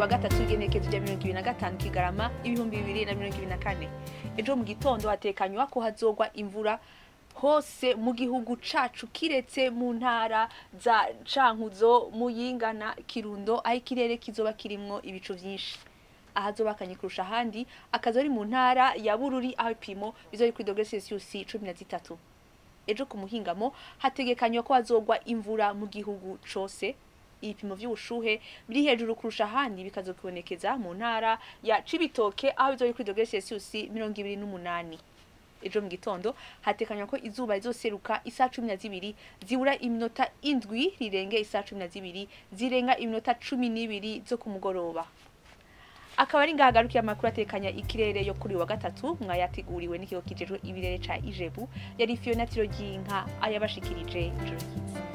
wa gatatu Igenekerezo rya 2025 Kigarama 2024. Ejo mu gitondo hatekanywa ko hazogwa imvura hose mu gihugu cacu kiretse mu ntara za Cankuzo, Muyinga na Kirundo, aho ikirere kizoba kirimwo ibicu vyinshi. Ahazoba kanye kurusha handi akazori mu ntara ya Bururi aho ipimo bizori kuri degrees Celsius 13. Ejo ku muhingamo hategekanywa ko hazogwa imvura mu gihugu cose. Ibipimo vy'ubushuhe biri hejuru kurusha handi bikazokibonekeza mu ntara ya Cibitoke aho bizori kuri degrees Celsius 28. Ejo mu gitondo hatekanywa ko izuba rizoseruka isa 12 zibura iminota 7 rirenge isa 12 zirenga iminota 12 zo kumugoroba. Akaba ari ngahagarukiye amakuru atekanya ikirere yo kuri wa gatatu mwayateguriwe n'ikigo kijejwe ibirere ca Ijebu yari Fiona Tiroginka ayabashikirije ijoro ryiza.